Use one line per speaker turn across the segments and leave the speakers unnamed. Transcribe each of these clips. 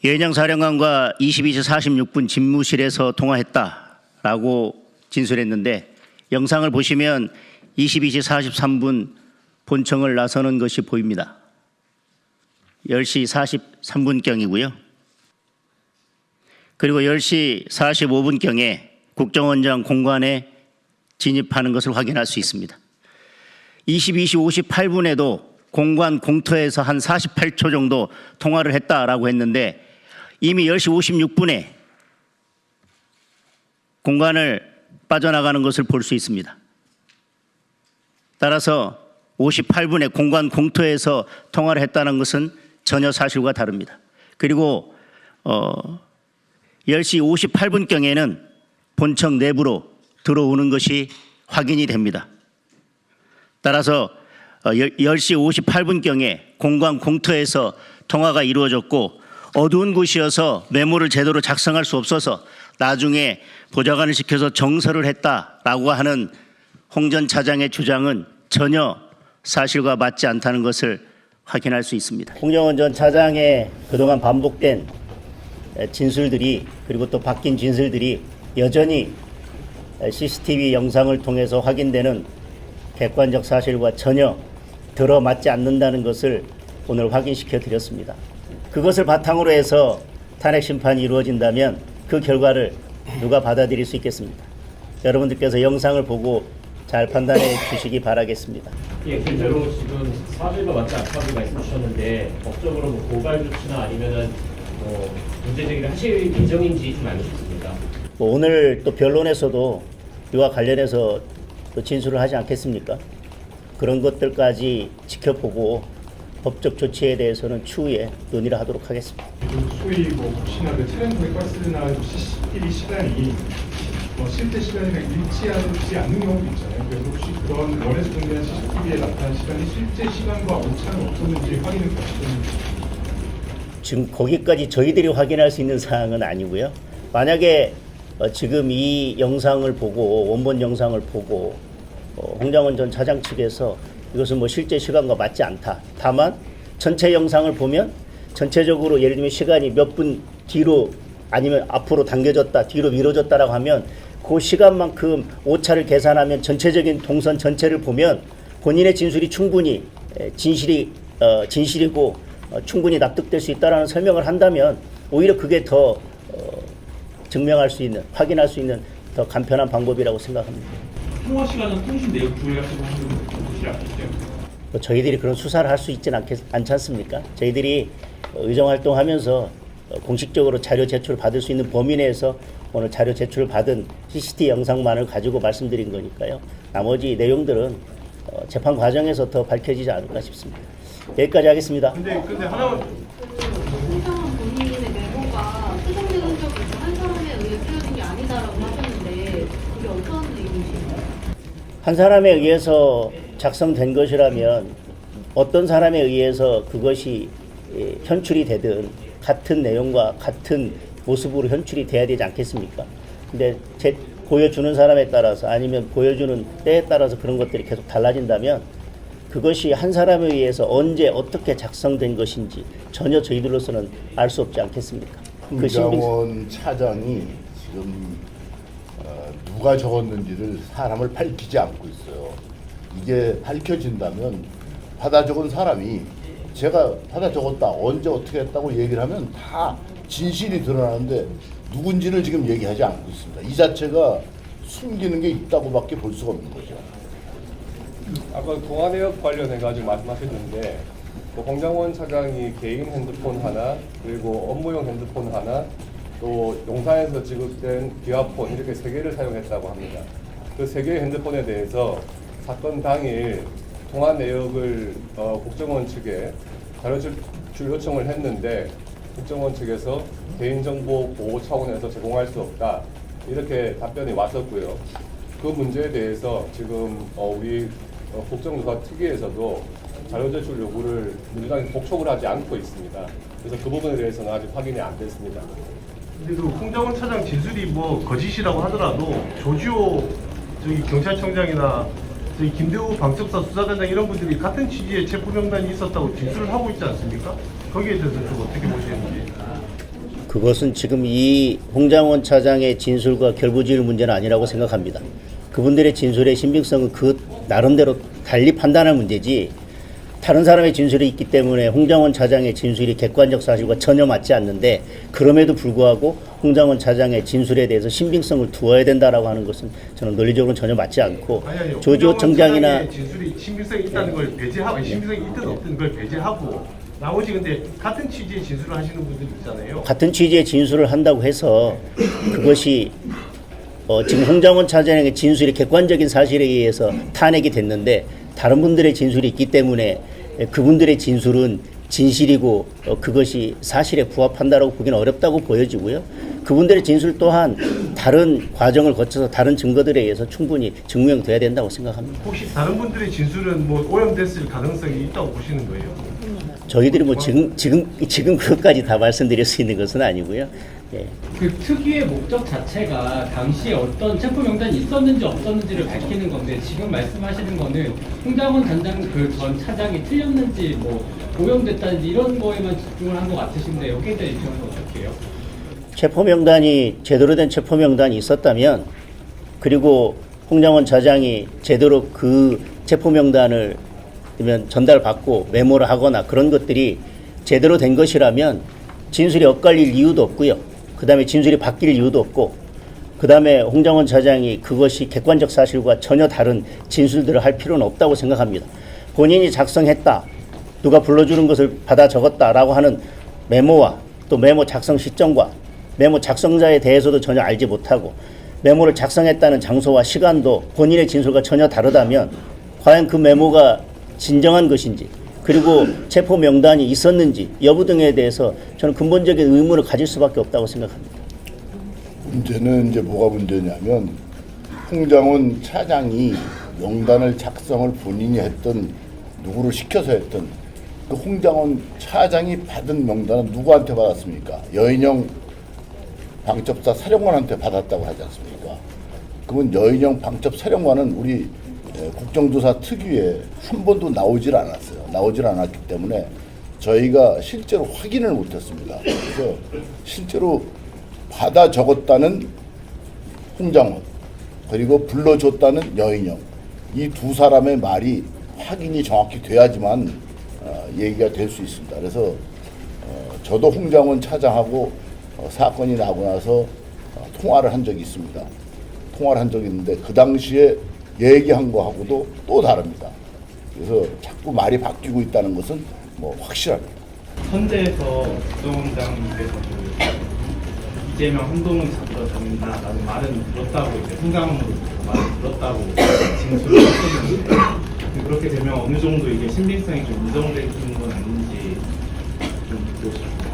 이은영 사령관과 22시 46분 집무실에서 통화했다라고 진술했는데 영상을 보시면 22시 43분 본청을 나서는 것이 보입니다. 10시 43분경이고요. 그리고 10시 45분경에 국정원장 공관에 진입하는 것을 확인할 수 있습니다. 22시 58분에도 공관 공터에서 한 48초 정도 통화를 했다라고 했는데 이미 10시 56분에 공관을 빠져나가는 것을 볼 수 있습니다. 따라서 58분에 공관 공터에서 통화를 했다는 것은 전혀 사실과 다릅니다. 그리고 10시 58분경에는 본청 내부로 들어오는 것이 확인이 됩니다. 따라서 10시 58분경에 공관 공터에서 통화가 이루어졌고 어두운 곳이어서 메모를 제대로 작성할 수 없어서 나중에 보좌관을 시켜서 정서를 했다라고 하는 홍 전 차장의 주장은 전혀 사실과 맞지 않다는 것을 확인할 수 있습니다. 홍정원 전 차장의 그동안 반복된 진술들이 그리고 또 바뀐 진술들이 여전히 CCTV 영상을 통해서 확인되는 객관적 사실과 전혀 들어맞지 않는다는 것을 오늘 확인시켜 드렸습니다. 그것을 바탕으로 해서 탄핵 심판이 이루어진다면 그 결과를 누가 받아들일 수 있겠습니까? 여러분들께서 영상을 보고 잘 판단해 주시기 바라겠습니다.
예, 실제로 지금 사실과 맞지 않다고 말씀 주셨는데 법적으로 뭐 고발 조치나 아니면은 문제 제기를 하실 예정인지 좀 알고 싶습니다.
오늘 또 변론에서도 이와 관련해서 또 진술을 하지 않겠습니까? 그런 것들까지 지켜보고 법적 조치에 대해서는 추후에 논의를 하도록 하겠습니다.
소위 혹시나 차량 백과스나 CCTV 시간이 실제 시간이랑 일치하지 않는 경우도 있잖아요. 그래서 혹시 그런 원에서 공개한 CCTV에 나타난 시간이 실제 시간과 오차는 없었는지 확인을 하시는지.
지금 거기까지 저희들이 확인할 수 있는 사항은 아니고요. 만약에 지금 이 영상을 보고 원본 영상을 보고 홍장원 전 차장 측에서 이것은 실제 시간과 맞지 않다. 다만 전체 영상을 보면 전체적으로 예를 들면 시간이 몇 분 뒤로 아니면 앞으로 당겨졌다, 뒤로 미뤄졌다라고 하면 그 시간만큼 오차를 계산하면 전체적인 동선 전체를 보면 본인의 진술이 충분히 진실이고 충분히 납득될 수 있다라는 설명을 한다면 오히려 그게 더 증명할 수 있는, 확인할 수 있는 더 간편한 방법이라고 생각합니다.
통화 시간은 통신 내역 조회하시고 하는 것이 아니죠?
저희들이 그런 수사를 할 수 있지는 않지 않습니까? 저희들이 의정활동하면서 공식적으로 자료 제출을 받을 수 있는 범위 내에서 오늘 자료 제출을 받은 CCTV 영상만을 가지고 말씀드린 거니까요. 나머지 내용들은 재판 과정에서 더 밝혀지지 않을까 싶습니다. 여기까지 하겠습니다.
근데 하나만
홍장원 본인의 메모가 수정된 흔적이 있어 한 사람에 의해 쓰여진 게 아니다라고 하셨는데 그게 어떤 얘기이신가요?
한 사람에 의해서 작성된 것이라면 어떤 사람에 의해서 그것이 현출이 되든 같은 내용과 같은 모습으로 현출이 돼야 되지 않겠습니까? 근데 보여주는 사람에 따라서 아니면 보여주는 때에 따라서 그런 것들이 계속 달라진다면 그것이 한 사람에 의해서 언제 어떻게 작성된 것인지 전혀 저희들로서는 알 수 없지 않겠습니까?
홍장원 차장이 지금 누가 적었는지를 사람을 밝히지 않고 있어요. 이게 밝혀진다면 받아 적은 사람이 제가 받아 적었다, 언제 어떻게 했다고 얘기를 하면 다 진실이 드러나는데 누군지를 지금 얘기하지 않고 있습니다. 이 자체가 숨기는 게 있다고밖에 볼 수가 없는 거죠.
아까 통화 내역 관련해가지고 말씀하셨는데 홍장원 차장이 개인 핸드폰 하나 그리고 업무용 핸드폰 하나 또 용산에서 지급된 비화폰 이렇게 3개를 사용했다고 합니다. 그 3개의 핸드폰에 대해서 사건 당일 통화 내역을 국정원 측에 자료 제출 요청을 했는데 국정원 측에서 개인정보 보호 차원에서 제공할 수 없다 이렇게 답변이 왔었고요. 그 문제에 대해서 지금 우리 국정조사 특위에서도 자료 제출 요구를 민주당이 복촉을 하지 않고 있습니다. 그래서 그 부분에 대해서는 아직 확인이 안 됐습니다.
근데 그 홍장원 차장 진술이 거짓이라고 하더라도 조지호 경찰청장이나 김대우 방첩사 수사단장 이런 분들이 같은 취지의 체포명단이 있었다고 진술을 하고 있지 않습니까? 거기에 대해서 좀 어떻게 보시는지.
그것은 지금 이 홍장원 차장의 진술과 결부지을 문제는 아니라고 생각합니다. 그분들의 진술의 신빙성은 그 나름대로 달리 판단할 문제지, 다른 사람의 진술이 있기 때문에 홍장원 차장의 진술이 객관적 사실과 전혀 맞지 않는데 그럼에도 불구하고 홍장원 차장의 진술에 대해서 신빙성을 두어야 된다라고 하는 것은 저는 논리적으로 전혀 맞지 않고,
아니요.
조지호 청장이나
진술이 신빙성이 있다는 걸 배제하고, 신빙성이 있든 없든 걸 배제하고, 나머지 근데 같은 취지의 진술을 하시는 분들 있잖아요.
같은 취지의 진술을 한다고 해서 그것이 지금 홍장원 차장의 진술이 객관적인 사실에 의해서 탄핵이 됐는데 다른 분들의 진술이 있기 때문에 그분들의 진술은 진실이고 그것이 사실에 부합한다라고 보기는 어렵다고 보여지고요. 그분들의 진술 또한 다른 과정을 거쳐서 다른 증거들에 의해서 충분히 증명돼야 된다고 생각합니다.
혹시 다른 분들의 진술은 뭐 오염됐을 가능성이 있다고 보시는 거예요?
저희들이 뭐 지금 그것까지 다 말씀드릴 수 있는 것은 아니고요. 예.
그 특유의 목적 자체가 당시에 어떤 체포 명단이 있었는지 없었는지를 밝히는 건데 지금 말씀하시는 거는 홍장원 단장 그 전 차장이 틀렸는지 뭐 오염됐다는지 이런 거에만 집중을 한 것 같으신데 여기에 대한 입장은 어떻게 해요?
체포 명단이 제대로 된 체포 명단이 있었다면, 그리고 홍장원 차장이 제대로 그 체포 명단을 전달받고 메모를 하거나 그런 것들이 제대로 된 것이라면 진술이 엇갈릴 이유도 없고요. 그 다음에 진술이 바뀔 이유도 없고, 그 다음에 홍장원 차장이 그것이 객관적 사실과 전혀 다른 진술들을 할 필요는 없다고 생각합니다. 본인이 작성했다, 누가 불러주는 것을 받아 적었다라고 하는 메모와 또 메모 작성 시점과 메모 작성자에 대해서도 전혀 알지 못하고 메모를 작성했다는 장소와 시간도 본인의 진술과 전혀 다르다면 과연 그 메모가 진정한 것인지, 그리고 체포 명단이 있었는지 여부 등에 대해서 저는 근본적인 의문을 가질 수밖에 없다고 생각합니다.
문제는 이제 뭐가 문제냐면, 홍장원 차장이 명단을 작성을 본인이 했던, 누구를 시켜서 했던, 그 홍장원 차장이 받은 명단은 누구한테 받았습니까? 여인영 방첩사 사령관한테 받았다고 하지 않습니까? 그러면 여인영 방첩 사령관은 우리 국정조사 특유에 한 번도 나오질 않았어요. 나오질 않았기 때문에 저희가 실제로 확인을 못했습니다. 그래서 실제로 받아 적었다는 홍장원, 그리고 불러줬다는 여인영, 이 두 사람의 말이 확인이 정확히 돼야지만 얘기가 될 수 있습니다. 그래서 저도 홍장원 차장하고 사건이 나고 나서 통화를 한 적이 있습니다. 통화를 한 적이 있는데 그 당시에 얘기한 거하고도 또 다릅니다. 그래서 자꾸 말이 바뀌고 있다는 것은 뭐 확실합니다.
선대에서 국정원장님께서 이재명 한동훈 잡으러 다닌다라는 말은 들었다고, 이제 홍장원으로 말을 들었다고 진술을 했거든요. 그렇게 되면 어느 정도 이게 신빙성이 좀 인정되는 건 아닌지 좀 듣고 싶습니다.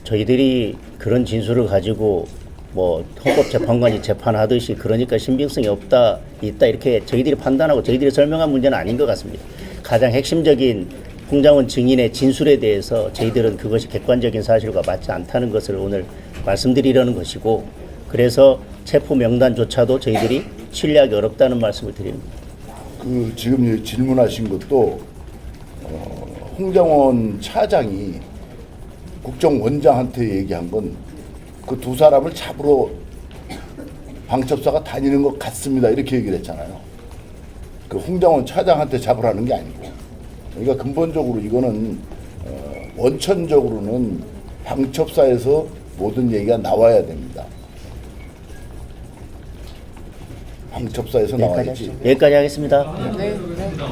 저희들이 그런 진술을 가지고 뭐 헌법재판관이 재판하듯이 그러니까 신빙성이 없다, 있다 이렇게 저희들이 판단하고 저희들이 설명한 문제는 아닌 것 같습니다. 가장 핵심적인 홍장원 증인의 진술에 대해서 저희들은 그것이 객관적인 사실과 맞지 않다는 것을 오늘 말씀드리려는 것이고, 그래서 체포 명단조차도 저희들이 신뢰하기 어렵다는 말씀을 드립니다.
그 지금 질문하신 것도 홍장원 차장이 국정원장한테 얘기한 건 그 두 사람을 잡으러 방첩사가 다니는 것 같습니다, 이렇게 얘기를 했잖아요. 그 홍장원 차장한테 잡으라는 게 아니고, 그러니까 근본적으로 이거는 원천적으로는 방첩사에서 모든 얘기가 나와야 됩니다. 방첩사에서 나와야지.
여기까지 하겠습니다.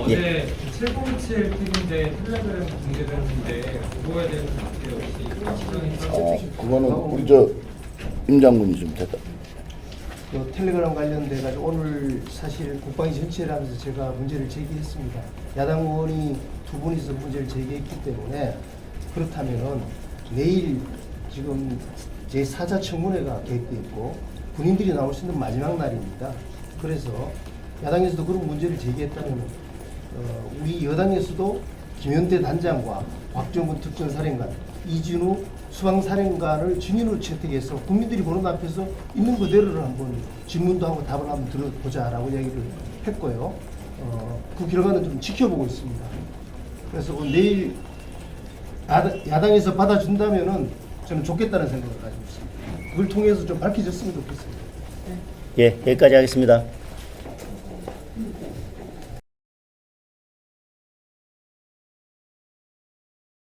어제 707 TV인데 텔레그램 공개됐는데 그거에 대해서 어떻게 혹시
그거는 우리 임 장군이 좀 대답.
텔레그램 관련돼 가지고 오늘 사실 국방위 전체를 하면서 제가 문제를 제기했습니다. 야당 의원이 두 분이서 문제를 제기했기 때문에, 그렇다면은 내일 지금 제4자 청문회가 계획돼 있고 군인들이 나올 수 있는 마지막 날입니다. 그래서 야당에서도 그런 문제를 제기했다면 우리 여당에서도 김현대 단장과 곽정근 특전사령관, 이진우 수방사령관을 증인으로 채택해서 국민들이 보는 앞에서 있는 그대로를 한번 질문도 하고 답을 한번 들어보자라고 이야기를 했고요. 그 결과는 좀 지켜보고 있습니다. 그래서 내일 야당에서 받아준다면은 저는 좋겠다는 생각을 가지고 있습니다. 그걸 통해서 좀 밝혀졌으면 좋겠습니다.
예, 여기까지 하겠습니다.